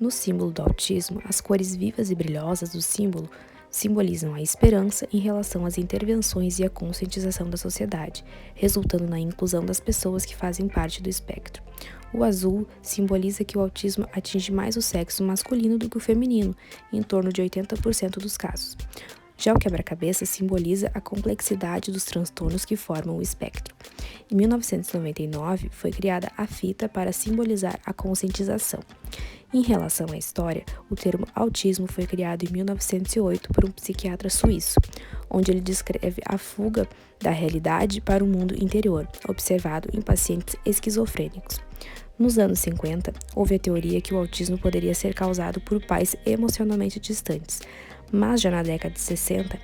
No símbolo do autismo, as cores vivas e brilhosas do símbolo simbolizam a esperança em relação às intervenções e à conscientização da sociedade, resultando na inclusão das pessoas que fazem parte do espectro. O azul simboliza que o autismo atinge mais o sexo masculino do que o feminino, em torno de 80% dos casos. Já o quebra-cabeça simboliza a complexidade dos transtornos que formam o espectro. Em 1999, foi criada a fita para simbolizar a conscientização. Em relação à história, o termo autismo foi criado em 1908 por um psiquiatra suíço, onde ele descreve a fuga da realidade para o mundo interior, observado em pacientes esquizofrênicos. Nos anos 50, houve a teoria que o autismo poderia ser causado por pais emocionalmente distantes, mas já na década de 60,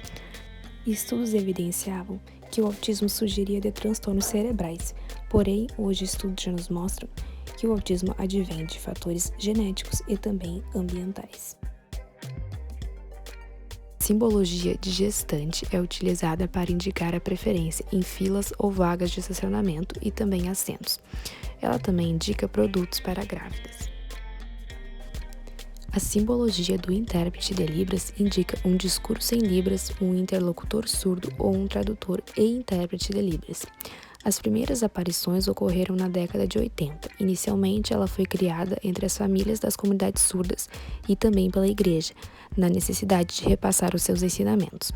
estudos evidenciavam que o autismo surgiria de transtornos cerebrais. Porém, hoje estudos já nos mostram que o autismo advém de fatores genéticos e também ambientais. A simbologia de gestante é utilizada para indicar a preferência em filas ou vagas de estacionamento e também assentos. Ela também indica produtos para grávidas. A simbologia do intérprete de Libras indica um discurso em Libras, um interlocutor surdo ou um tradutor e intérprete de Libras. As primeiras aparições ocorreram na década de 80. Inicialmente, ela foi criada entre as famílias das comunidades surdas e também pela igreja, na necessidade de repassar os seus ensinamentos.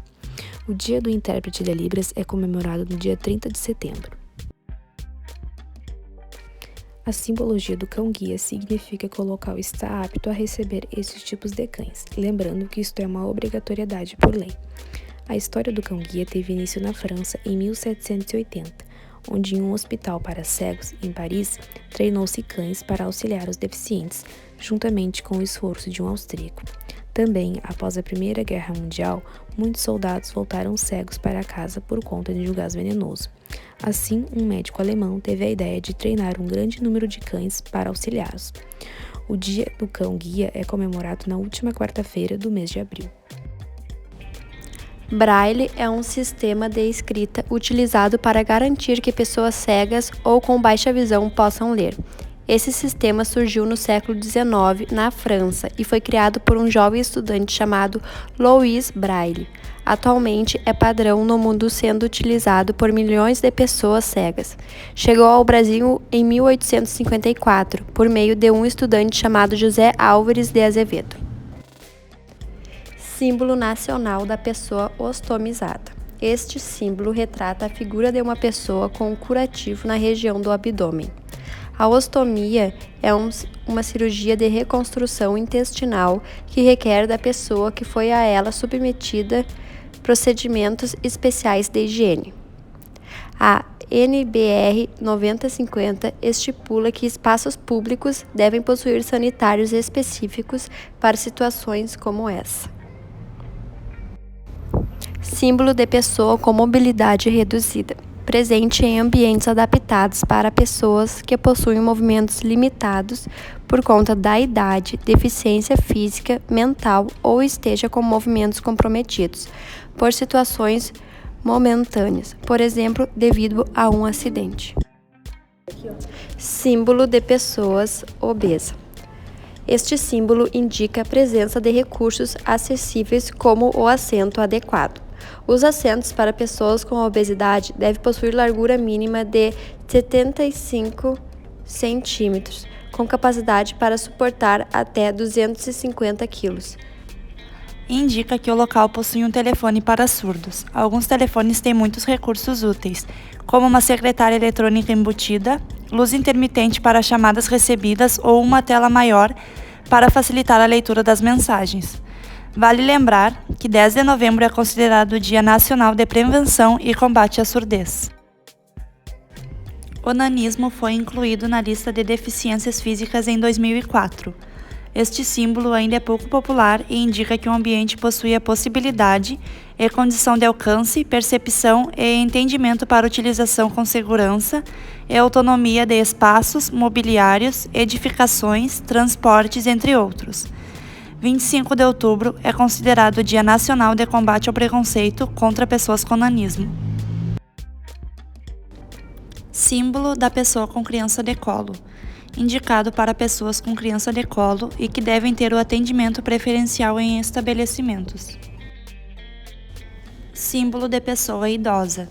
O Dia do Intérprete de Libras é comemorado no dia 30 de setembro. A simbologia do cão-guia significa que o local está apto a receber esses tipos de cães, lembrando que isto é uma obrigatoriedade por lei. A história do cão-guia teve início na França em 1780, onde em um hospital para cegos, em Paris, treinou-se cães para auxiliar os deficientes, juntamente com o esforço de um austríaco. Também, após a Primeira Guerra Mundial, muitos soldados voltaram cegos para casa por conta de um gás venenoso. Assim, um médico alemão teve a ideia de treinar um grande número de cães para auxiliá-los. O Dia do Cão-Guia é comemorado na última quarta-feira do mês de abril. Braille é um sistema de escrita utilizado para garantir que pessoas cegas ou com baixa visão possam ler. Esse sistema surgiu no século XIX na França e foi criado por um jovem estudante chamado Louis Braille. Atualmente é padrão no mundo, sendo utilizado por milhões de pessoas cegas. Chegou ao Brasil em 1854 por meio de um estudante chamado José Álvares de Azevedo. Símbolo nacional da pessoa ostomizada. Este símbolo retrata a figura de uma pessoa com um curativo na região do abdômen. A ostomia é uma cirurgia de reconstrução intestinal que requer da pessoa que foi a ela submetida procedimentos especiais de higiene. A NBR 9050 estipula que espaços públicos devem possuir sanitários específicos para situações como essa. Símbolo de pessoa com mobilidade reduzida. Presente em ambientes adaptados para pessoas que possuem movimentos limitados por conta da idade, deficiência física, mental ou esteja com movimentos comprometidos por situações momentâneas, por exemplo, devido a um acidente. Símbolo de pessoas obesas. Este símbolo indica a presença de recursos acessíveis como o assento adequado. Os assentos para pessoas com obesidade devem possuir largura mínima de 75 centímetros, com capacidade para suportar até 250 quilos. Indica que o local possui um telefone para surdos. Alguns telefones têm muitos recursos úteis, como uma secretária eletrônica embutida, luz intermitente para chamadas recebidas ou uma tela maior para facilitar a leitura das mensagens. Vale lembrar que 10 de novembro é considerado o Dia Nacional de Prevenção e Combate à Surdez. O nanismo foi incluído na lista de deficiências físicas em 2004. Este símbolo ainda é pouco popular e indica que o ambiente possui a possibilidade e condição de alcance, percepção e entendimento para utilização com segurança e autonomia de espaços, mobiliários, edificações, transportes, entre outros. 25 de outubro é considerado o Dia Nacional de Combate ao Preconceito contra pessoas com nanismo. Símbolo da pessoa com criança de colo. indicado para pessoas com criança de colo e que devem ter o atendimento preferencial em estabelecimentos. Símbolo de pessoa idosa.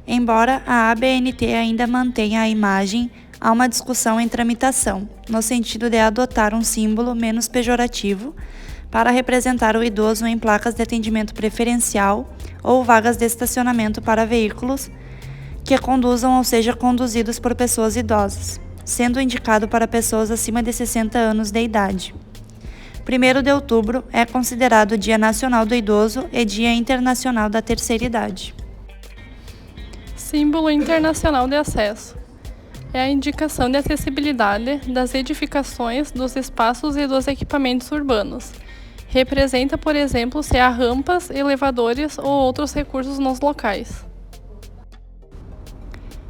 Embora a ABNT ainda mantenha a imagem, há uma discussão em tramitação, no sentido de adotar um símbolo menos pejorativo para representar o idoso em placas de atendimento preferencial ou vagas de estacionamento para veículos que conduzam ou sejam conduzidos por pessoas idosas, sendo indicado para pessoas acima de 60 anos de idade. 1º de outubro é considerado Dia Nacional do Idoso e Dia Internacional da Terceira Idade. Símbolo internacional de acesso. É a indicação de acessibilidade das edificações, dos espaços e dos equipamentos urbanos. Representa, por exemplo, se há rampas, elevadores ou outros recursos nos locais.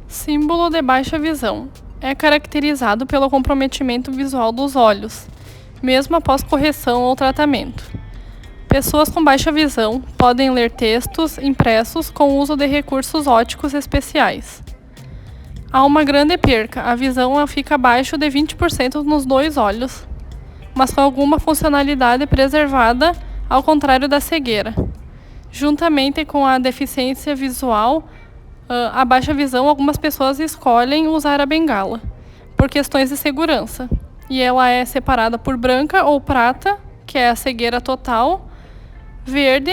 Símbolo de baixa visão. É caracterizado pelo comprometimento visual dos olhos, mesmo após correção ou tratamento. Pessoas com baixa visão podem ler textos impressos com o uso de recursos ópticos especiais. Há uma grande perca, a visão fica abaixo de 20% nos 2 olhos, mas com alguma funcionalidade preservada, ao contrário da cegueira. Juntamente com a deficiência visual, a baixa visão, algumas pessoas escolhem usar a bengala, por questões de segurança. E ela é separada por branca ou prata, que é a cegueira total, verde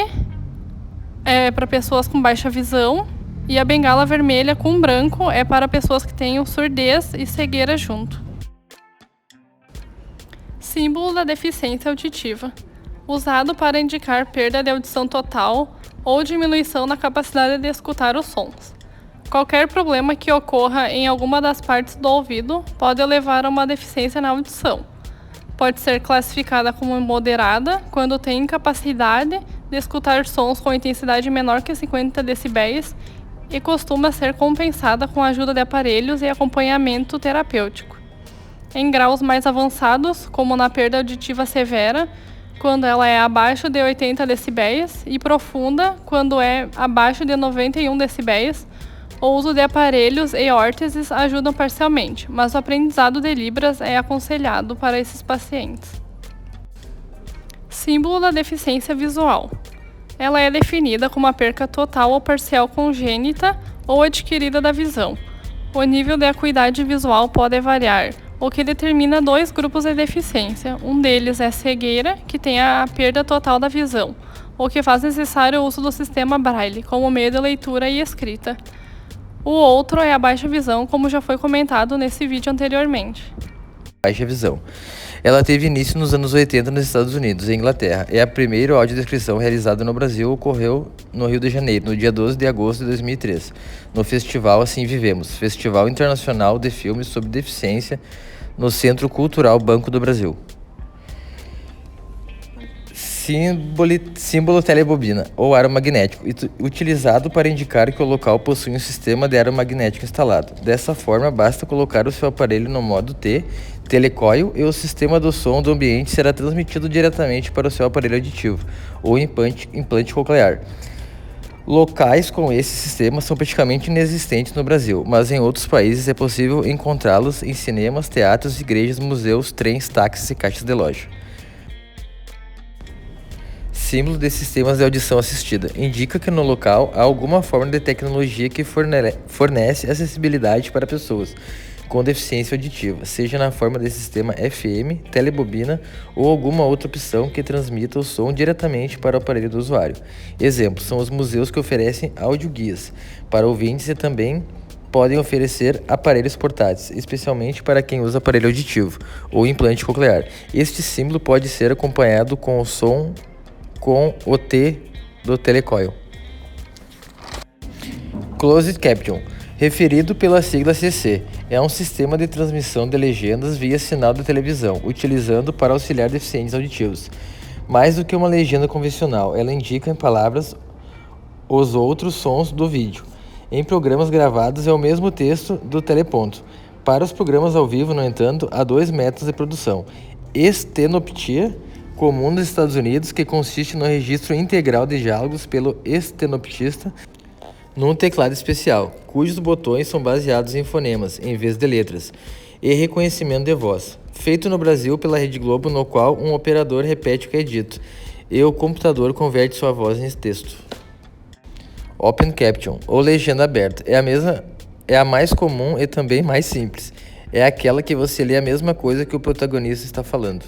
é para pessoas com baixa visão, e a bengala vermelha com branco é para pessoas que tenham surdez e cegueira junto. Símbolo da deficiência auditiva. Usado para indicar perda de audição total ou diminuição na capacidade de escutar os sons. Qualquer problema que ocorra em alguma das partes do ouvido pode levar a uma deficiência na audição. Pode ser classificada como moderada quando tem incapacidade de escutar sons com intensidade menor que 50 decibéis e costuma ser compensada com a ajuda de aparelhos e acompanhamento terapêutico. Em graus mais avançados, como na perda auditiva severa, quando ela é abaixo de 80 decibéis, e profunda, quando é abaixo de 91 decibéis, o uso de aparelhos e órteses ajudam parcialmente, mas o aprendizado de Libras é aconselhado para esses pacientes. Símbolo da deficiência visual. Ela é definida como a perca total ou parcial congênita ou adquirida da visão. O nível de acuidade visual pode variar, o que determina 2 grupos de deficiência. Um deles é cegueira, que tem a perda total da visão, o que faz necessário o uso do sistema Braille como meio de leitura e escrita. O outro é a baixa visão, como já foi comentado nesse vídeo anteriormente. Baixa visão. Ela teve início nos anos 80 nos Estados Unidos e Inglaterra, e a primeira audiodescrição realizada no Brasil ocorreu no Rio de Janeiro, no dia 12 de agosto de 2003, no festival Assim Vivemos, Festival Internacional de Filmes sobre Deficiência, no Centro Cultural Banco do Brasil. Símbolo telebobina, ou aro magnético, utilizado para indicar que o local possui um sistema de aro magnético instalado. Dessa forma, basta colocar o seu aparelho no modo T, telecoil, e o sistema do som do ambiente será transmitido diretamente para o seu aparelho auditivo, ou implante coclear. Locais com esse sistema são praticamente inexistentes no Brasil, mas em outros países é possível encontrá-los em cinemas, teatros, igrejas, museus, trens, táxis e caixas de loja. Símbolo de sistemas de audição assistida. Indica que no local há alguma forma de tecnologia que fornece acessibilidade para pessoas com deficiência auditiva, seja na forma de sistema FM, telebobina ou alguma outra opção que transmita o som diretamente para o aparelho do usuário. Exemplos são os museus que oferecem audioguias para ouvintes e também podem oferecer aparelhos portáteis, especialmente para quem usa aparelho auditivo ou implante coclear. Este símbolo pode ser acompanhado com o som com o T do telecoil. Closed Caption, referido pela sigla CC, é um sistema de transmissão de legendas via sinal de televisão, utilizando para auxiliar deficientes auditivos. Mais do que uma legenda convencional, ela indica em palavras os outros sons do vídeo. Em programas gravados é o mesmo texto do teleponto. Para os programas ao vivo, no entanto, há 2 métodos de produção. Estenoptia, comum nos Estados Unidos, que consiste no registro integral de diálogos pelo estenoptista num teclado especial, cujos botões são baseados em fonemas, em vez de letras. e reconhecimento de voz, feito no Brasil pela Rede Globo, no qual um operador repete o que é dito e o computador converte sua voz em texto. Open Caption, ou legenda aberta, é a mais comum e também mais simples. É aquela que você lê a mesma coisa que o protagonista está falando.